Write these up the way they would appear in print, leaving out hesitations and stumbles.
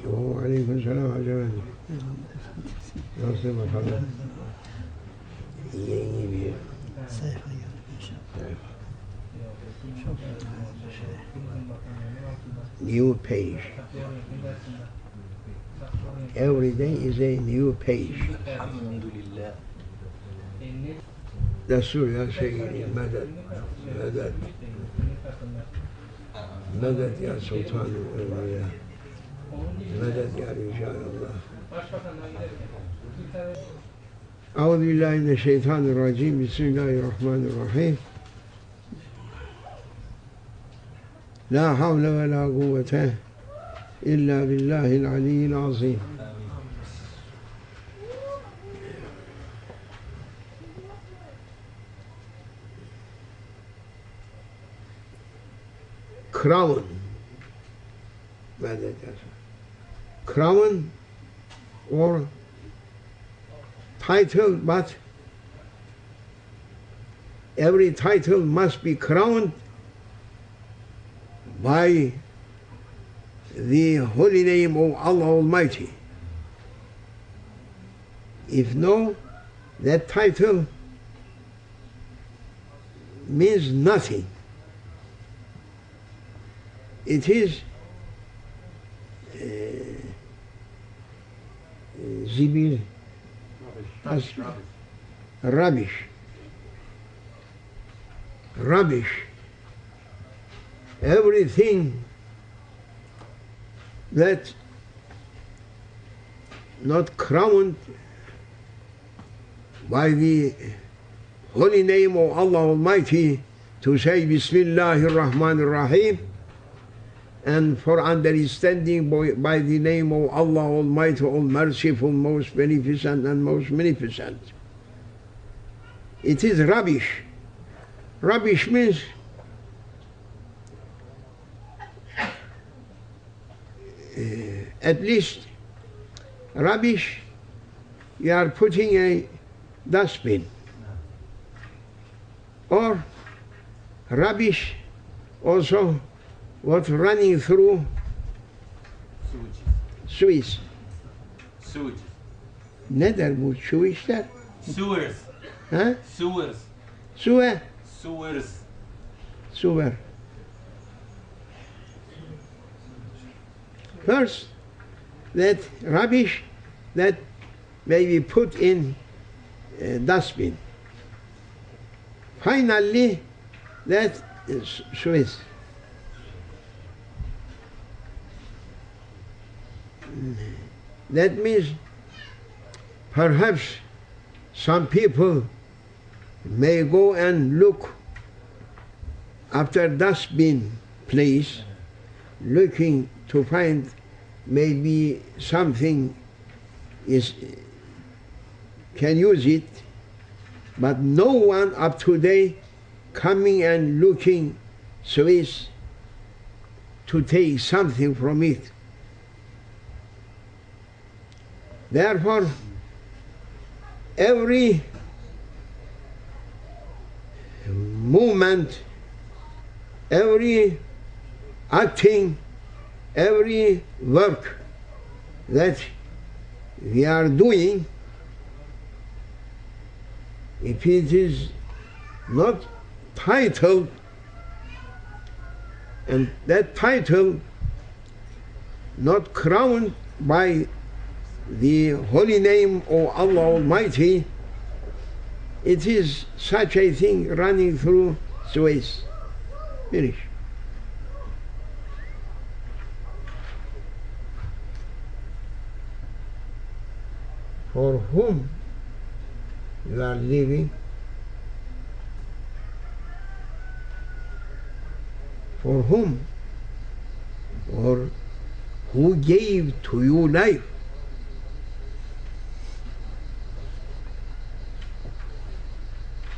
وعليكم السلام حاج Nazim efendim. Yeni bir sayfa yazmış. New page. Every day is a new page. Alhamdulillah. Destur ya Seyyidi, medet, medet. Medet ya Sultan-ı Evliya. Medet ya Ricalallah. Euzubillahimineşşeytanirracim. Bismillahirrahmanirrahim. La havle ve la kuvvete illa billahil aliyyil azim. Crown. Crown or title, but every title must be crowned by the holy name of Allah Almighty. If no, that title means nothing. It is zibil, rubbish. Everything that not crowned by the holy name of Allah Almighty, to say Bismillahir Rahmanir Rahim, and for understanding by the name of Allah Almighty, All Merciful, Most Beneficent and Most Magnificent. It is rubbish. Rubbish means at least rubbish, you are putting a dustbin, or rubbish also what running through sewage. Nedir bu sewage? Sewers. Ha? Sewers. Sewer. Sewers. Sewer. First, that rubbish that may be put in a dustbin. Finally, that is sewage. That means perhaps some people may go and look after dustbin place, looking to find maybe something can use it, but no one up to date coming and looking Swiss to take something from it. Therefore, every movement, every acting, every work that we are doing, if it is not titled, and that title not crowned by the holy name of Allah Almighty, it is such a thing running through Suez. Finish. For whom you are living, for whom or who gave to you life.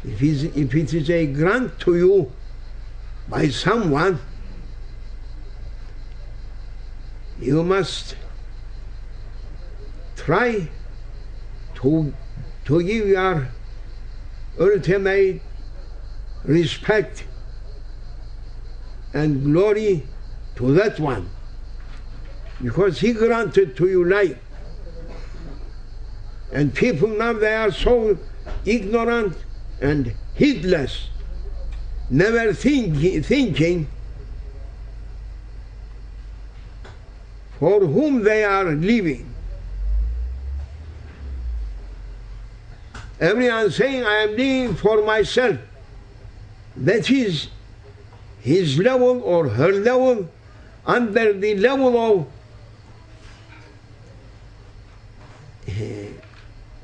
If it is a grant to you by someone, you must try to give your ultimate respect and glory to that one. because He granted to you life. And people now, they are so ignorant and heedless, never thinking for whom they are living. Everyone saying, I am living for myself. That is his level or her level, under the level of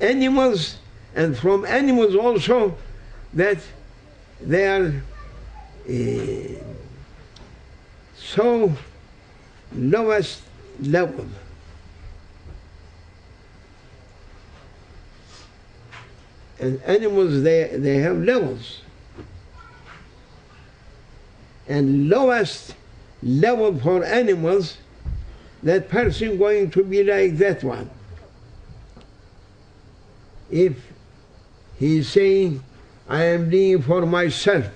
animals, and from animals also, that they are so lowest level. And animals, they have levels. And lowest level for animals, that person going to be like that one. If he is saying, I am living for myself,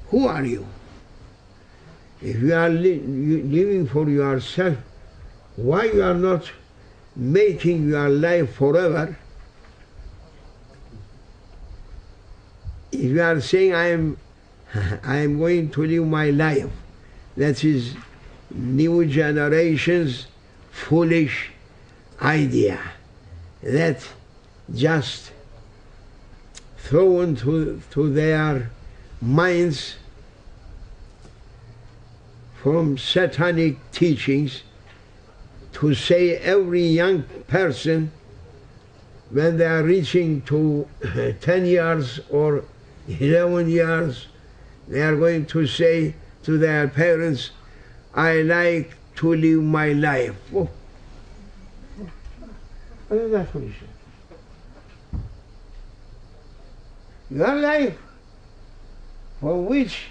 who are you? If you are living for yourself, why you are not making your life forever? If you are saying, I am going to live my life, that is new generation's foolish idea, that just thrown to their minds from Satanic teachings, to say every young person, when they are reaching to 10 years or 11 years, they are going to say to their parents, I like to live my life. Oh. What is that foolish? Your life, from which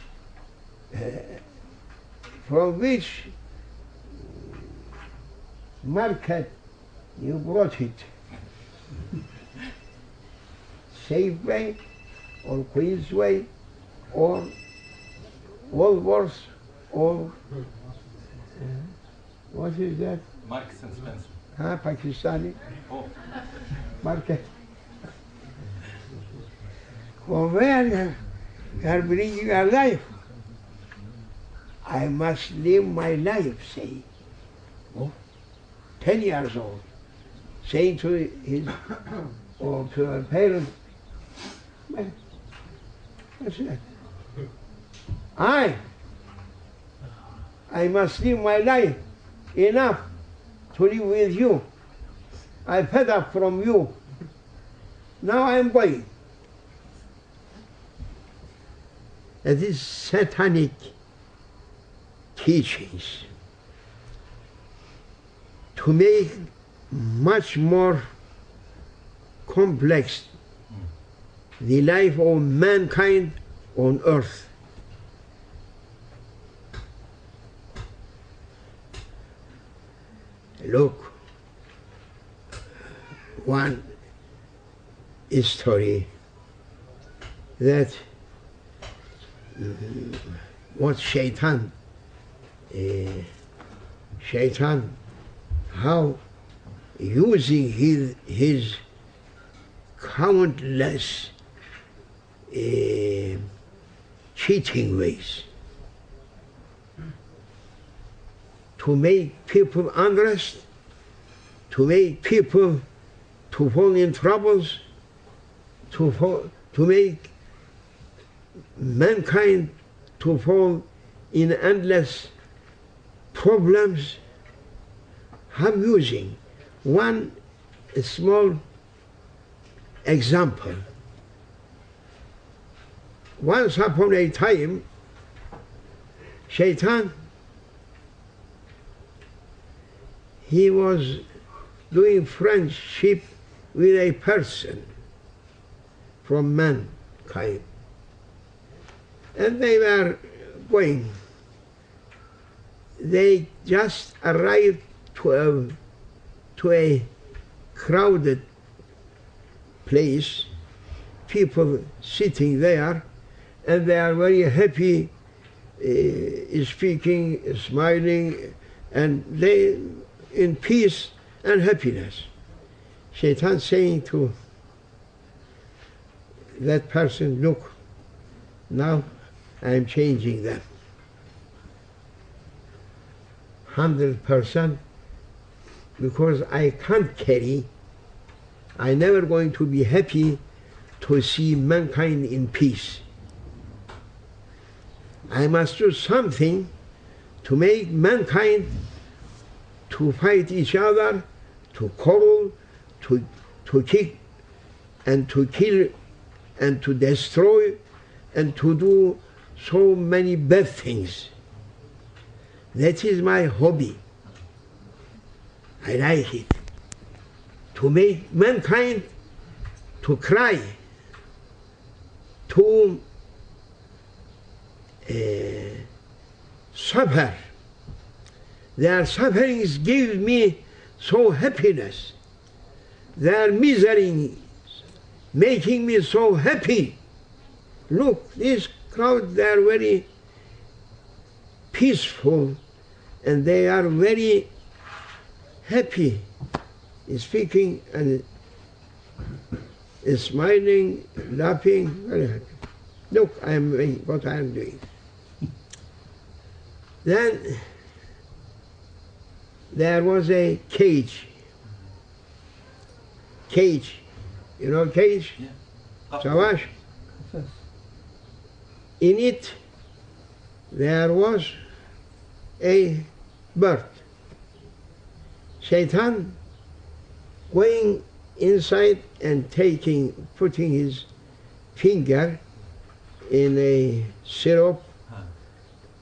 market you brought it? Safeway or Queensway or Woolworths or what is that? Marks and Spencer. Pakistani Oh, market. From where you are bringing your life? I must live my life, say. Oh, 10 years old, saying to his or to her parents, what's that? I must live my life enough to live with you. I fed up from you. Now I am going. That is Satanic teachings to make much more complex the life of mankind on earth. Look, one story that what Shaitan, how using his countless cheating ways to make people unrest, to make people to fall in troubles, to make mankind to fall in endless problems. I'm using one small example. Once upon a time, Shaitan, he was doing friendship with a person from mankind. And they were going. They just arrived to a crowded place, people sitting there, and they are very happy, speaking, smiling, and they in peace and happiness. Shaitan saying to that person, look, now I am changing them. 100%, because I can't carry, I'm never going to be happy to see mankind in peace. I must do something to make mankind to fight each other, to quarrel, to kick and to kill and to destroy and to do so many bad things. That is my hobby. I like it. To make mankind to cry, to suffer. Their sufferings give me so happiness. Their misery making me so happy. Look, this crowd, they are very peaceful and they are very happy, speaking and smiling, laughing, very happy. Look, I am doing what I am doing. Then there was a cage. Cage. You know cage? Yeah. Savaş. In it there was a bird. Shaitan going inside and putting his finger in a syrup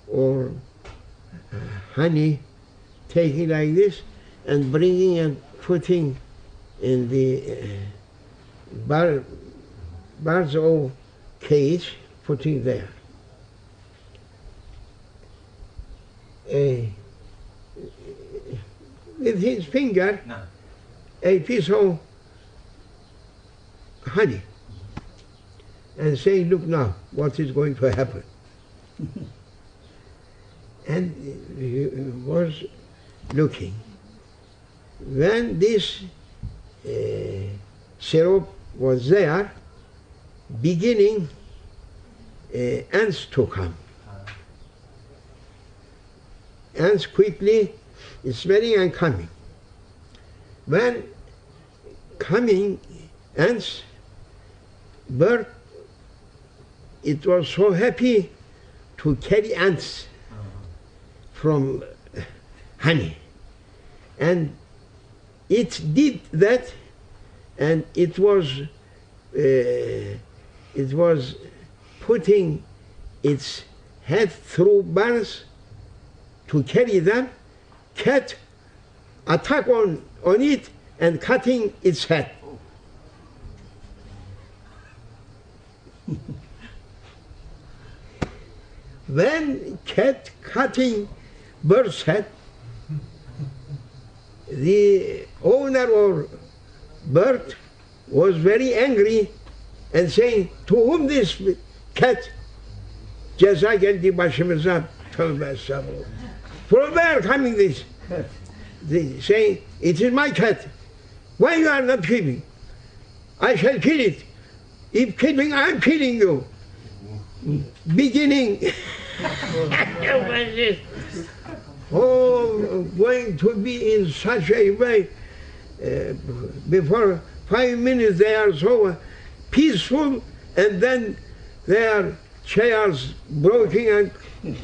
or honey, taking like this and bringing and putting in the bird's own cage, putting there. With his finger, a piece of honey, and saying, look now, what is going to happen? And he was looking. When this syrup was there, beginning ants to come. Ants quickly smelling and coming. When coming ants, bird, it was so happy to carry ants from honey. And it did that, and it was putting its head through bars to carry them. Cat attack on it and cutting its head. When cat cutting bird's head, the owner of bird was very angry and saying, to whom this cat ceza geldi başımıza, tövbe estağfurullah. From where coming this? They saying, it is my cat. Why you are not killing? I shall kill it. If killing, I am killing you. Beginning. Oh, going to be in such a way. Before 5 minutes they are so peaceful, and then their chairs broken and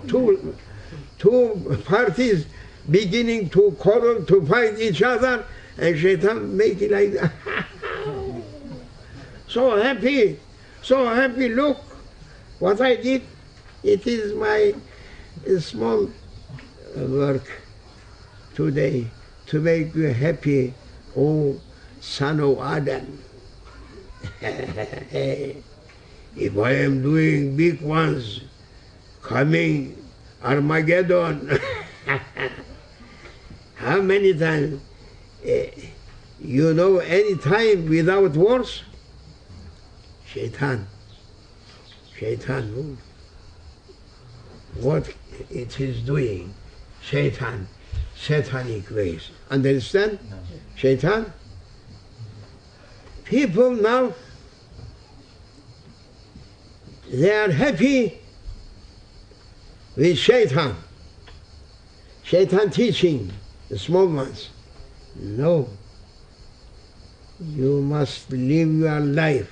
two parties beginning to quarrel, to fight each other, and Shaitan make it like that. So happy, look what I did. It is my small work today to make you happy, oh son of Adam. If I am doing big ones, coming Armageddon, how many times? You know any time without wars? Shaitan, what it is doing, Shaitan. satanic ways. Understand? Shaitan? People now, they are happy with shaitan. Shaitan teaching the small ones. No. You must live your life.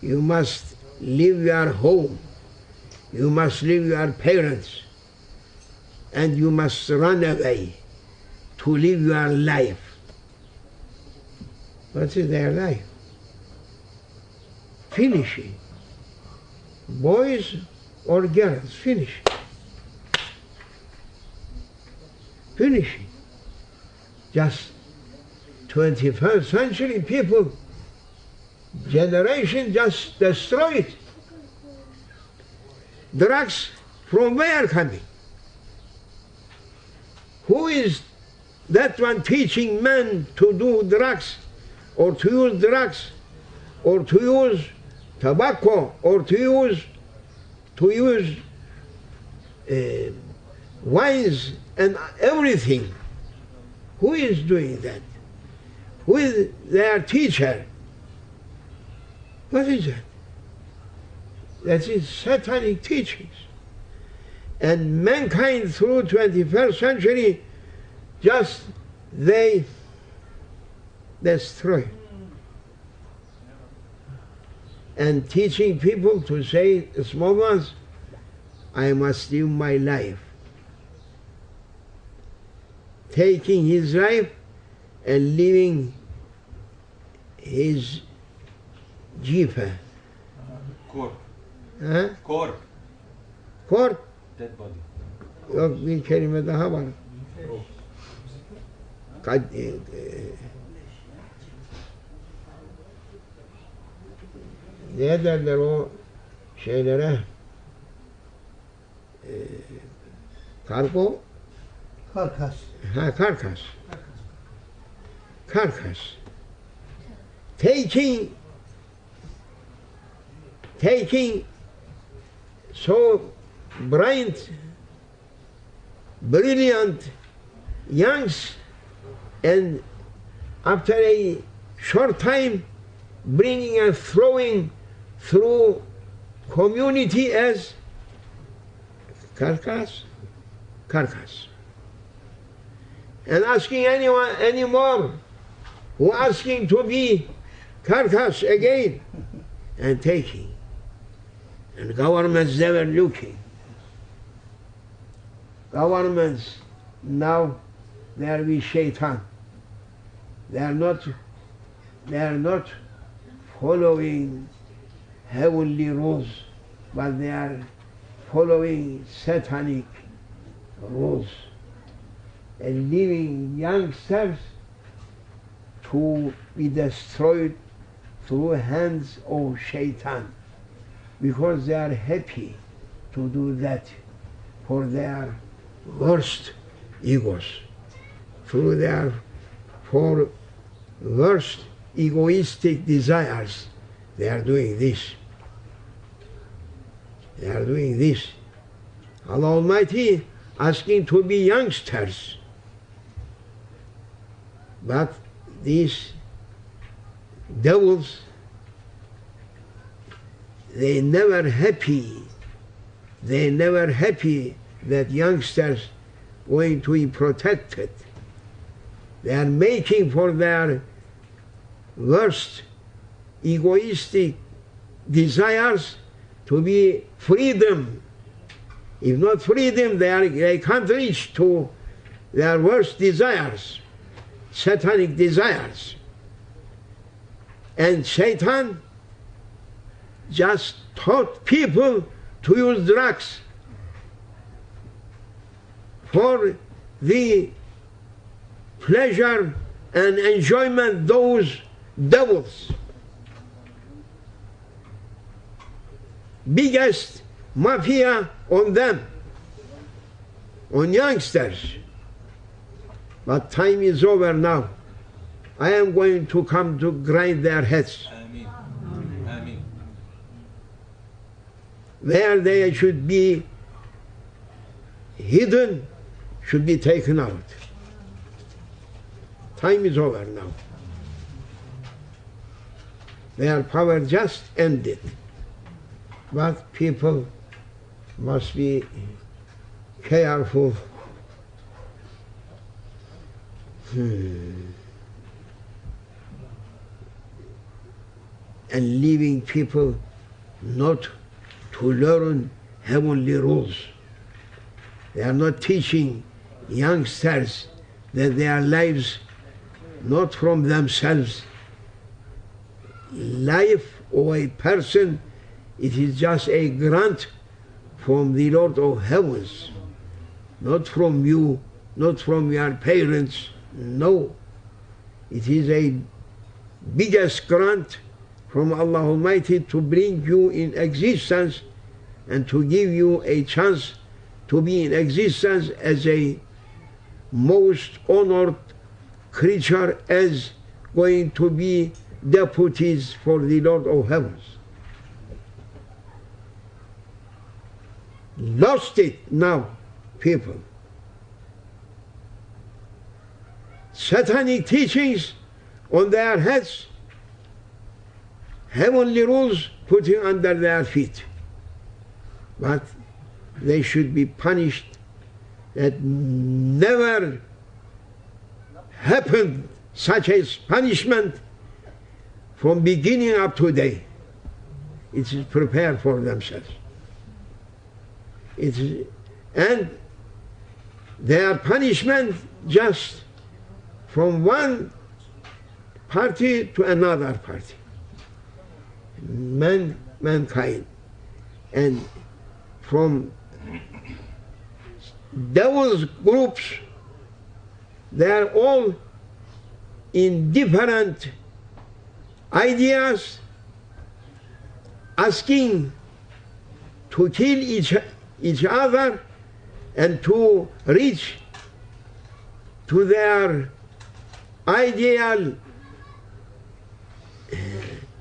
You must leave your home. You must leave your parents. And you must run away to live your life. What is their life? Finish it. Boys or girls, finish it. Finish it. Just 21st century people, generation just destroyed. Drugs from where coming? Who is that one teaching men to do drugs, or to use drugs, or to use tobacco, or to use wines and everything? Who is doing that? Who is their teacher? What is that? That is satanic teachings. And mankind through 21st century, just they destroy. And teaching people to say, small ones, I must live my life. Taking his life and living his jifa. Corp. Ha? Corp. Korp? Dead body. Yok, bir kelime daha var. Ne derler o şeylere? Kargo? Karkas. Ha, karkas. Karkas. Taking so brilliant youngs, and after a short time bringing and throwing through community as carcass, and asking anyone anymore who asking to be carcass again, and taking, and governments never looking. Governments now they are with shaitan. They are not following heavenly rules, but they are following satanic rules and leaving youngsters to be destroyed through hands of shaitan, because they are happy to do that for their worst egos, through their for worst egoistic desires. They are doing this. They are doing this. Allah Almighty asking to be youngsters. But these devils, they never happy. They never happy that youngsters going to be protected. They are making for their worst egoistic desires to be freedom. If not freedom, they can't reach to their worst desires, satanic desires. And Satan just taught people to use drugs for the pleasure and enjoyment those devils. Biggest mafia on them, on youngsters. But time is over now. I am going to come to grind their heads. Ameen. Ameen. Where they should be hidden should be taken out. Time is over now. Their power just ended. But people must be careful. And leaving people not to learn heavenly rules. They are not teaching youngsters that their lives not from themselves. Life of a person, it is just a grant from the Lord of heavens, not from you, not from your parents. No, it is a biggest grant from Allah Almighty to bring you in existence and to give you a chance to be in existence as a most honored creature, as going to be deputies for the Lord of heavens. Lost it now, people. Satanic teachings on their heads, heavenly rules putting under their feet. But they should be punished. That never happened such a punishment from beginning up to today. It is prepared for themselves. And their punishment just from one party to another party. Mankind. And from devil's groups, they are all in different ideas, asking to kill each other and to reach to their ideal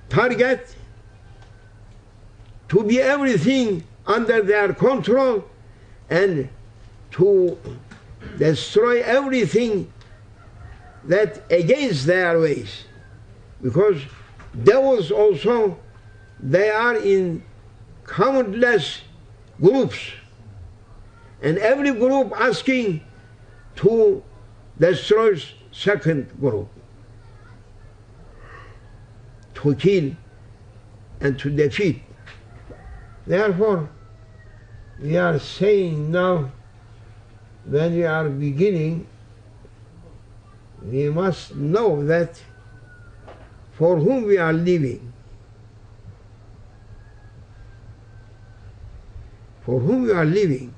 target, to be everything under their control and to destroy everything that against their ways. Because devils also, they are in countless groups, and every group asking to destroy second group, to kill and to defeat. Therefore, we are saying now, when we are beginning, we must know that for whom we are living. For whom we are living.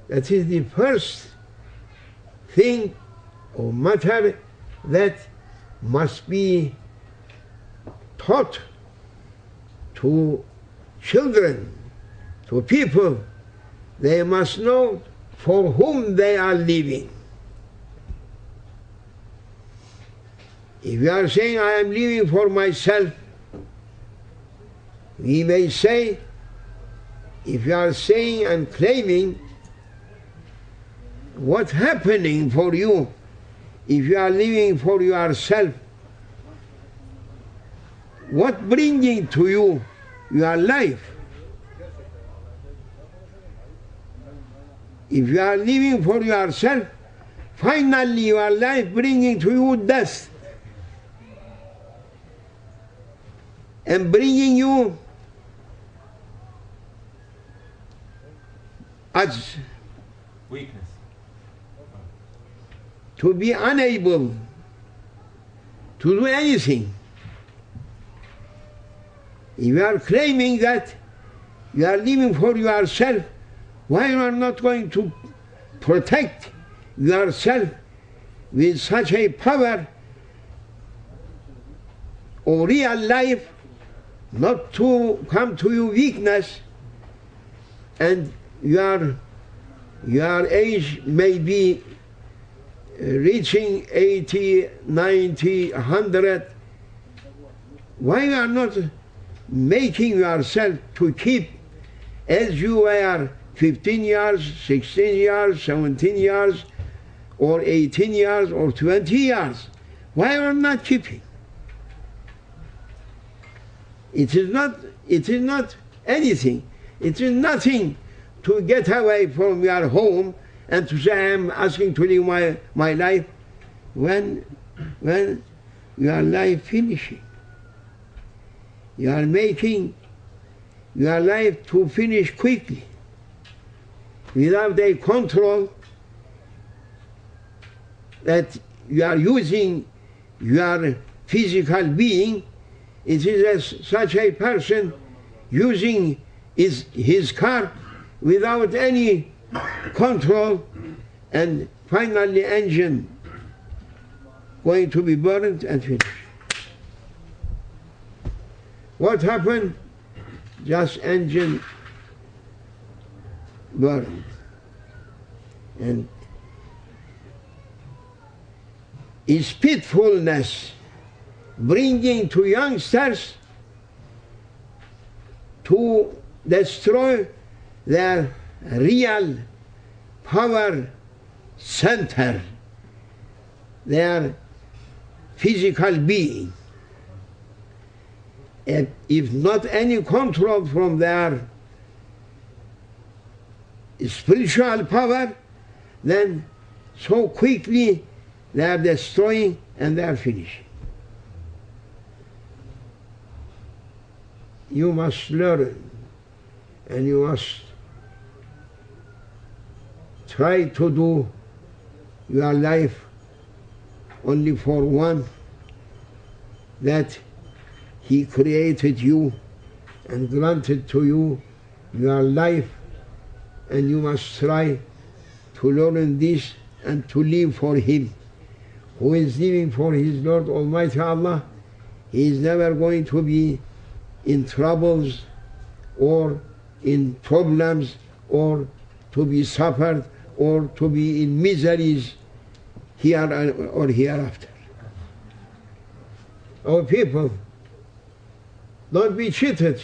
That is the first thing or matter that must be taught to children, to people. They must know for whom they are living. If you are saying, I am living for myself, we may say, if you are saying and claiming, what's happening for you if you are living for yourself? What bringing to you your life? If you are living for yourself, finally your life bringing to you death and bringing you as weakness, to be unable to do anything. If you are claiming that you are living for yourself, why you are not going to protect yourself with such a power of real life, not to come to you weakness, and your age may be reaching 80, 90, 100. Why you are not making yourself to keep as you were 15 years, 16 years, 17 years, or 18 years, or 20 years. Why are not keeping? It is not anything. It is nothing to get away from your home and to say, I am asking to live my life when your life finishing. You are making your life to finish quickly without a control that you are using your physical being. It is such a person using his car without any control, and finally engine going to be burned and finished. What happened? Just engine burned. And its pitfulness bringing to youngsters to destroy their real power center, their physical being. And if not any control from their spiritual power, then so quickly they are destroying and they are finishing. You must learn and you must try to do your life only for one, that He created you and granted to you your life, and you must try to learn this and to live for Him. Who is living for his Lord Almighty Allah, he is never going to be in troubles or in problems or to be suffered or to be in miseries here or hereafter. Our people, don't be cheated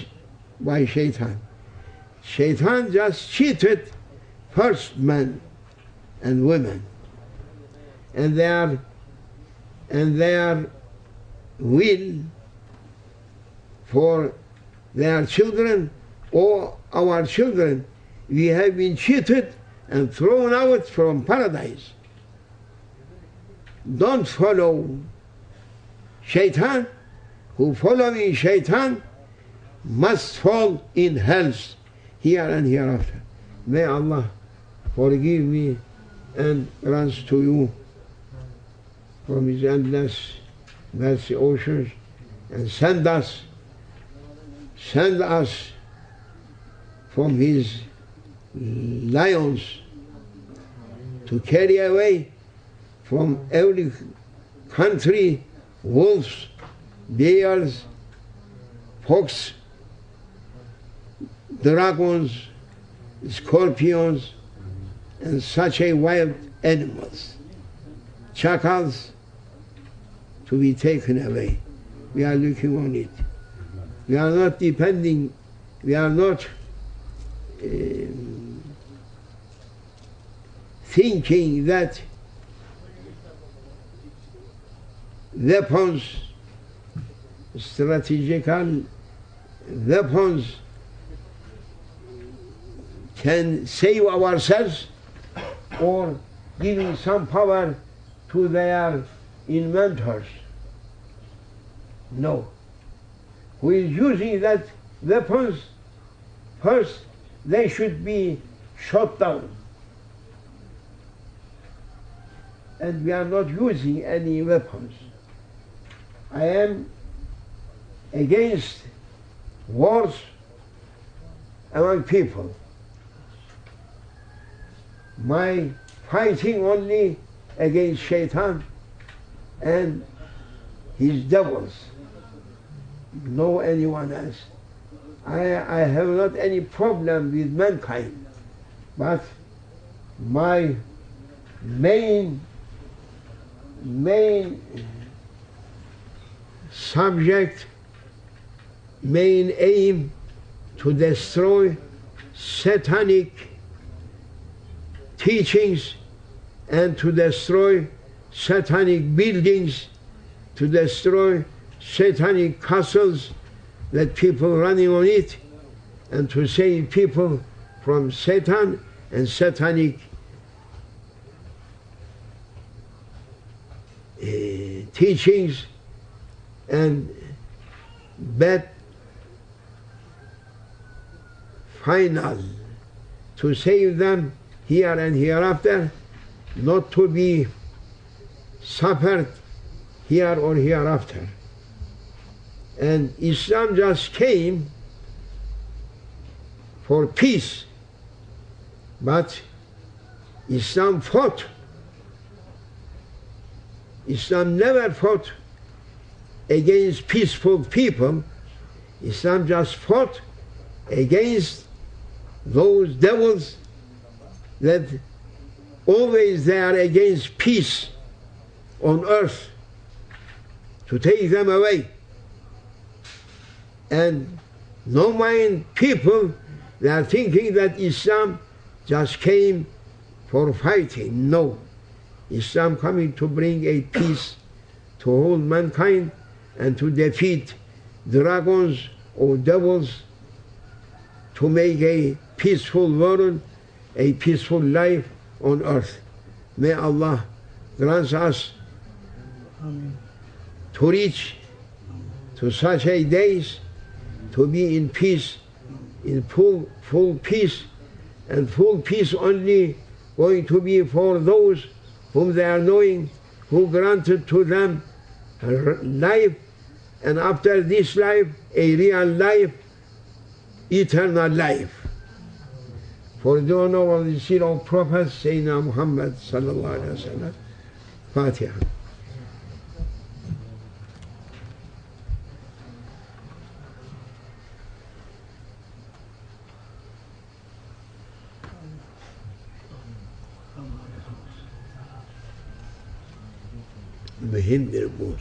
by Shaitan. Shaitan just cheated first men and women, and their will for their children or our children. We have been cheated and thrown out from paradise. Don't follow Shaitan. Who following Shaitan must fall in hells here and hereafter. May Allah forgive me and grant to you from His endless mercy oceans, and send us from His lions to carry away from every country wolves, bears, fox, dragons, scorpions, and such a wild animals, chacals, to be taken away. We are looking on it. We are not depending, we are not thinking that weapons, strategical weapons, can save ourselves or giving some power to their inventors. No. Who is using that weapons, first they should be shot down. And we are not using any weapons. I am against wars among people. My fighting only against Shaitan and his devils, no anyone else. I have not any problem with mankind, but my main subject, main aim, to destroy satanic teachings and to destroy satanic buildings, to destroy satanic castles that people running on it, and to save people from Satan and satanic teachings and bad final, to save them here and hereafter, not to be suffered here or hereafter. And Islam just came for peace, but Islam fought. Islam never fought against peaceful people. Islam just fought against those devils that always they are against peace on earth, to take them away. And no mind people, they are thinking that Islam just came for fighting. No, Islam coming to bring a peace to all mankind and to defeat dragons or devils, to make a peaceful world, a peaceful life on earth. May Allah grant us to reach to such a days, to be in peace, in full peace, and full peace only going to be for those whom they are knowing, who granted to them life, and after this life, a real life, eternal life. For the honor of the seal of Prophet Sayyidina Muhammad sallallahu alaihi wasallam. Fatiha. Mühimdir bu.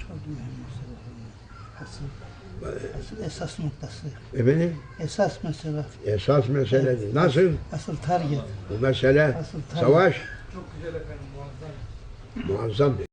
Asıl esas noktası. Efendim? Esas mesele. Esas meseledir. Nasıl? Asıl target. Bu mesele Asıl target. savaş. Çok güzel efendim, muazzam. Muazzam.